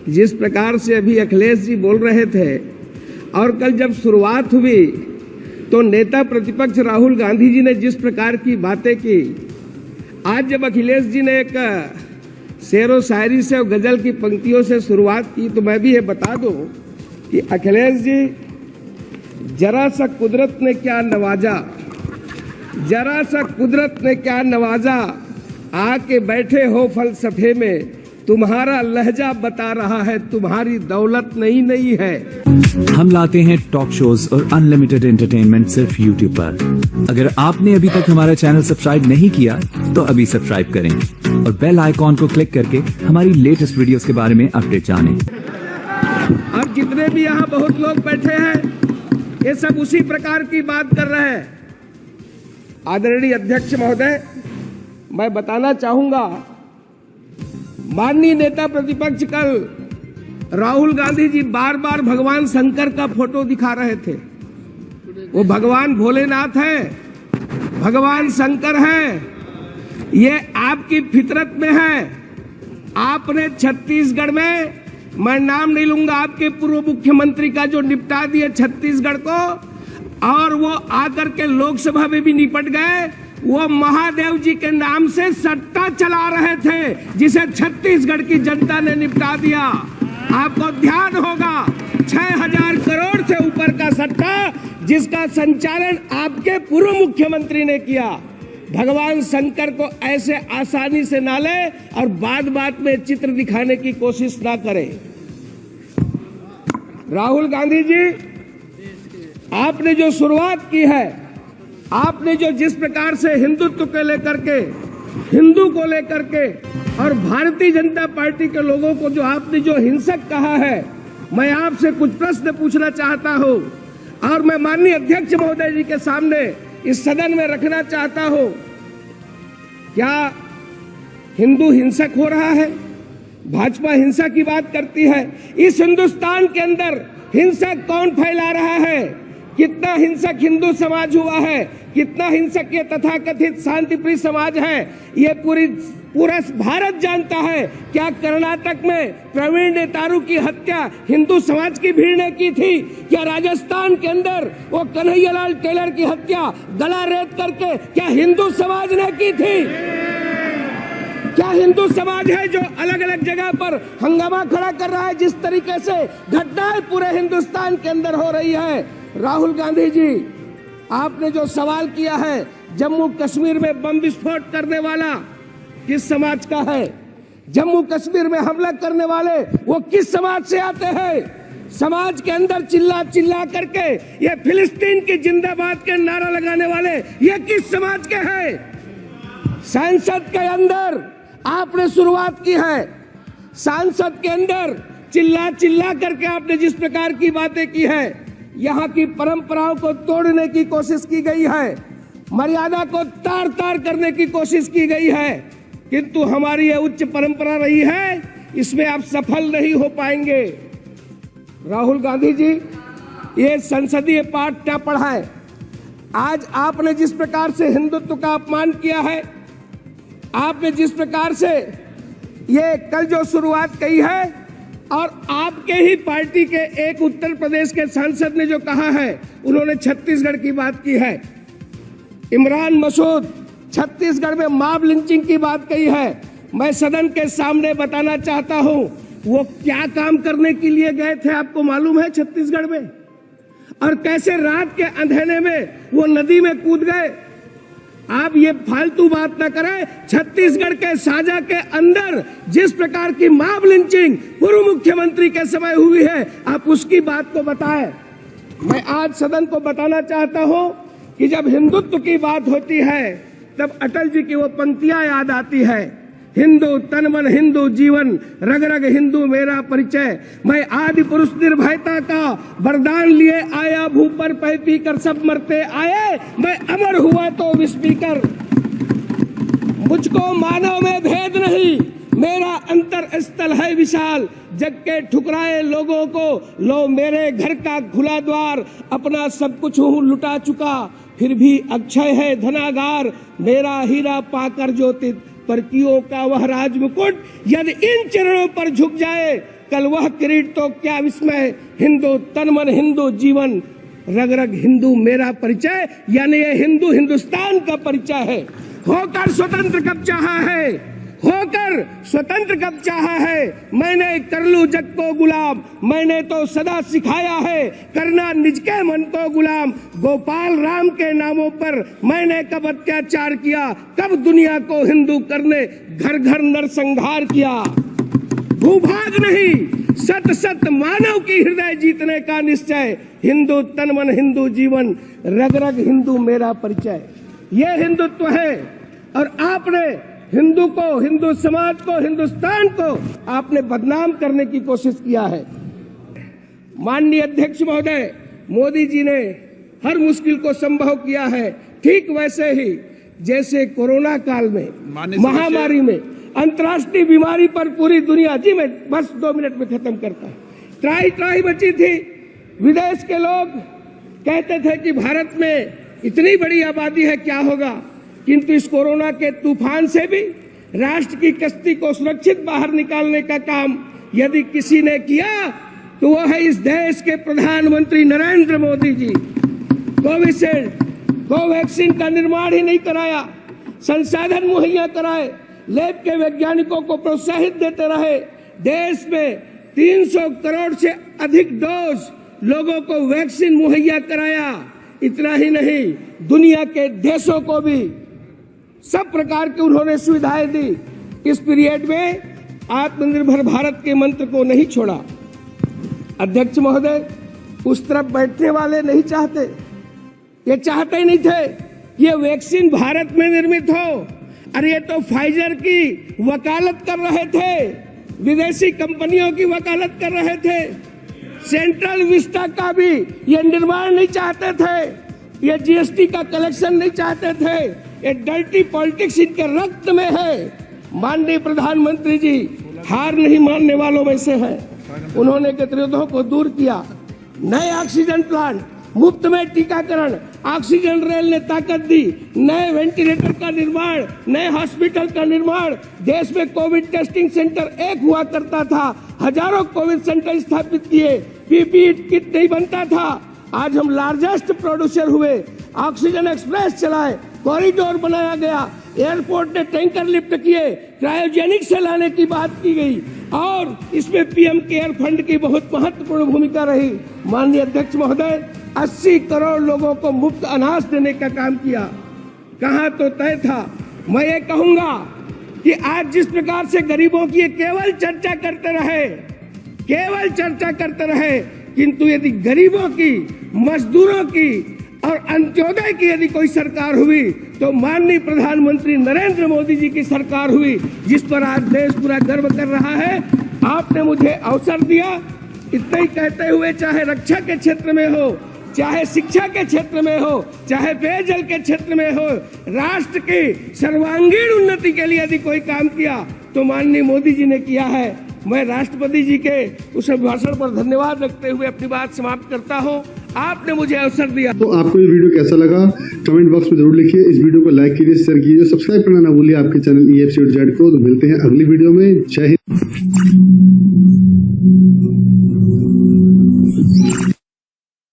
जिस प्रकार से अभी अखिलेश जी बोल रहे थे और कल जब शुरुआत हुई तो नेता प्रतिपक्ष राहुल गांधी जी ने जिस प्रकार की बातें की, आज जब अखिलेश जी ने एक शेरो शायरी से और गजल की पंक्तियों से शुरुआत की, तो मैं भी ये बता दूं कि अखिलेश जी, जरा सा कुदरत ने क्या नवाजा, जरा सा कुदरत ने क्या नवाजा, आके बैठे हो फलसफे में, तुम्हारा लहजा बता रहा है तुम्हारी दौलत नई नई है। हम लाते हैं टॉक शोज और अनलिमिटेड एंटरटेनमेंट सिर्फ यूट्यूब पर। अगर आपने अभी तक हमारा चैनल सब्सक्राइब नहीं किया तो अभी सब्सक्राइब करें और बेल आइकॉन को क्लिक करके हमारी लेटेस्ट वीडियोस के बारे में अपडेट जानें। अब जितने भी यहाँ बहुत लोग बैठे हैं ये सब उसी प्रकार की बात कर रहे हैं। आदरणीय अध्यक्ष महोदय, मैं बताना चाहूंगा, माननीय नेता प्रतिपक्ष कल राहुल गांधी जी बार बार भगवान शंकर का फोटो दिखा रहे थे। वो भगवान भोलेनाथ है, भगवान शंकर है, ये आपकी फितरत में है। आपने छत्तीसगढ़ में, मैं नाम नहीं लूंगा, आपके पूर्व मुख्यमंत्री का जो निपटा दिए छत्तीसगढ़ को, और वो आकर के लोकसभा में भी निपट गए। वो महादेव जी के नाम से सट्टा चला रहे थे जिसे छत्तीसगढ़ की जनता ने निपटा दिया। आपको ध्यान होगा, 6000 करोड़ से ऊपर का सट्टा जिसका संचालन आपके पूर्व मुख्यमंत्री ने किया। भगवान शंकर को ऐसे आसानी से ना ले और बात बात में चित्र दिखाने की कोशिश ना करें। राहुल गांधी जी, आपने जो शुरुआत की है, आपने जो जिस प्रकार से हिंदुत्व को लेकर के, हिंदू को लेकर के और भारतीय जनता पार्टी के लोगों को जो आपने जो हिंसक कहा है, मैं आपसे कुछ प्रश्न पूछना चाहता हूं और मैं माननीय अध्यक्ष महोदय जी के सामने इस सदन में रखना चाहता हूं। क्या हिंदू हिंसक हो रहा है? भाजपा हिंसा की बात करती है। इस हिंदुस्तान के अंदर हिंसा कौन फैला रहा है? कितना हिंसक हिंदू समाज हुआ है, कितना हिंसक ये तथाकथित शांतिप्रिय समाज है, ये पूरा भारत जानता है। क्या कर्नाटक में प्रवीण नेतारू की हत्या हिंदू समाज की भीड़ ने की थी? क्या राजस्थान के अंदर वो कन्हैयालाल टेलर की हत्या गला रेत करके क्या हिंदू समाज ने की थी? क्या हिंदू समाज है जो अलग अलग जगह पर हंगामा खड़ा कर रहा है? जिस तरीके से घटनाएं पूरे हिंदुस्तान के अंदर हो रही है। राहुल गांधी जी, आपने जो सवाल किया है, जम्मू कश्मीर में बम विस्फोट करने वाला किस समाज का है? जम्मू कश्मीर में हमला करने वाले वो किस समाज से आते हैं? समाज के अंदर चिल्ला चिल्ला करके ये फिलिस्तीन की जिंदाबाद के नारा लगाने वाले ये किस समाज के हैं? संसद के अंदर आपने शुरुआत की है, संसद के अंदर चिल्ला चिल्ला करके आपने जिस प्रकार की बातें की है, यहाँ की परंपराओं को तोड़ने की कोशिश की गई है, मर्यादा को तार तार करने की कोशिश की गई है, किंतु हमारी ये उच्च परंपरा रही है, इसमें आप सफल नहीं हो पाएंगे। राहुल गांधी जी, ये संसदीय पाठ क्या पढ़ा है? आज आपने जिस प्रकार से हिंदुत्व का अपमान किया है, आपने जिस प्रकार से ये कल जो शुरुआत की है, और आपके ही पार्टी के एक उत्तर प्रदेश के सांसद ने जो कहा है, उन्होंने छत्तीसगढ़ की बात की है। इमरान मसूद छत्तीसगढ़ में मॉब लिंचिंग की बात कही है। मैं सदन के सामने बताना चाहता हूं, वो क्या काम करने के लिए गए थे आपको मालूम है छत्तीसगढ़ में? और कैसे रात के अंधेरे में वो नदी में कूद गए? आप ये फालतू बात ना करें। छत्तीसगढ़ के साजा के अंदर जिस प्रकार की मॉब लिंचिंग पूर्व मुख्यमंत्री के समय हुई है, आप उसकी बात को बताएं। मैं आज सदन को बताना चाहता हूं कि जब हिंदुत्व की बात होती है तब अटल जी की वो पंक्तियां याद आती है, हिंदू तन मन हिंदू जीवन, रग रग हिंदू मेरा परिचय, मैं आदि पुरुष निर्भयता का वरदान लिए आया, भू पर पै पी कर सब मरते आए, मैं अमर हुआ तो विष पीकर। मुझको मानव में भेद नहीं, मेरा अंतर स्थल है विशाल, जग के ठुकराए लोगों को लो मेरे घर का खुला द्वार, अपना सब कुछ हूँ लुटा चुका, फिर भी अक्षय है धनागार, मेरा हीरा पाकर जो परकियों का वह राज मुकुट यदि इन चरणों पर झुक जाए, कल वह किरीट तो क्या विस्मय। हिंदू तन मन हिंदू जीवन, रग रग हिंदू मेरा परिचय, यानी ये हिंदू हिंदुस्तान का परिचय है। होकर स्वतंत्र कब चाहा है, होकर स्वतंत्र कब चाहा है, मैंने कर लूं जग को गुलाम, मैंने तो सदा सिखाया है करना निज के मन को गुलाम। गोपाल राम के नामों पर मैंने कब अत्याचार किया, कब दुनिया को हिंदू करने घर घर नरसंहार किया। भूभाग नहीं सत सत मानव की हृदय जीतने का निश्चय, हिंदू तन मन हिंदू जीवन, रग रग हिंदू मेरा परिचय। ये हिंदुत्व है। और आपने हिंदू को, हिंदू समाज को, हिंदुस्तान को आपने बदनाम करने की कोशिश किया है। माननीय अध्यक्ष महोदय, मोदी जी ने हर मुश्किल को संभव किया है। ठीक वैसे ही जैसे कोरोना काल में, महामारी में, अंतर्राष्ट्रीय बीमारी पर पूरी दुनिया, जी मैं बस 2 मिनट में खत्म करता हूं, त्राही त्राही बची थी। विदेश के लोग कहते थे कि भारत में इतनी बड़ी आबादी है, क्या होगा। किंतु इस कोरोना के तूफान से भी राष्ट्र की कश्ती को सुरक्षित बाहर निकालने का काम यदि किसी ने किया तो वह है इस देश के प्रधानमंत्री नरेंद्र मोदी जी। कोविशील्ड, कोवैक्सीन का निर्माण ही नहीं कराया, संसाधन मुहैया कराए, लैब के वैज्ञानिकों को प्रोत्साहित देते रहे, देश में 300 करोड़ से अधिक डोज लोगों को वैक्सीन मुहैया कराया। इतना ही नहीं, दुनिया के देशों को भी सब प्रकार की उन्होंने सुविधाएं दी। इस पीरियड में आत्मनिर्भर भारत के मंत्र को नहीं छोड़ा। अध्यक्ष महोदय, उस तरफ बैठने वाले नहीं चाहते, ये चाहते ही नहीं थे ये वैक्सीन भारत में निर्मित हो। अरे ये तो फाइजर की वकालत कर रहे थे, विदेशी कंपनियों की वकालत कर रहे थे। सेंट्रल विस्टा का भी ये निर्माण नहीं चाहते थे, ये जीएसटी का कलेक्शन नहीं चाहते थे। ये डर्टी पॉलिटिक्स इनके रक्त में है। माननीय प्रधानमंत्री जी हार नहीं मानने वालों में से हैं। उन्होंने गतिरोधों को दूर किया, नए ऑक्सीजन प्लांट, मुफ्त में टीकाकरण, ऑक्सीजन रेल ने ताकत दी, नए वेंटिलेटर का निर्माण, नए हॉस्पिटल का निर्माण। देश में कोविड टेस्टिंग सेंटर एक हुआ करता था, हजारों कोविड सेंटर स्थापित किए, पीपीई किट नहीं बनता था। आज हम लार्जेस्ट प्रोड्यूसर हुए, ऑक्सीजन एक्सप्रेस चलाए, कॉरिडोर बनाया गया, एयरपोर्ट ने टैंकर लिफ्ट किए, क्रायोजेनिक से लाने की बात की गई और इसमें पीएम केयर फंड की बहुत महत्वपूर्ण भूमिका रही। माननीय अध्यक्ष महोदय, 80 करोड़ लोगों को मुफ्त अनाज देने का काम किया। कहाँ तो तय था। मैं ये कहूंगा कि आज जिस प्रकार से गरीबों की केवल चर्चा करते रहे, किंतु यदि गरीबों की, मजदूरों की और अंत्योदय की यदि कोई सरकार हुई तो माननीय प्रधानमंत्री नरेंद्र मोदी जी की सरकार हुई, जिस पर आज देश पूरा गर्व कर रहा है। आपने मुझे अवसर दिया। इतना ही कहते हुए, चाहे रक्षा के क्षेत्र में हो, चाहे शिक्षा के क्षेत्र में हो, चाहे पेयजल के क्षेत्र में हो, राष्ट्र की सर्वांगीण उन्नति के लिए यदि कोई काम किया तो माननीय मोदी जी ने किया है। मैं राष्ट्रपति जी के उस भाषण पर धन्यवाद रखते हुए अपनी बात समाप्त करता हूं। आपने मुझे अवसर दिया। तो आपको ये वीडियो कैसा लगा कमेंट बॉक्स में जरूर लिखिए। इस वीडियो को लाइक कीजिए, शेयर कीजिए, सब्सक्राइब करना ना भूलिए आपके चैनल EFC को। तो मिलते हैं अगली वीडियो में। जय हिंद।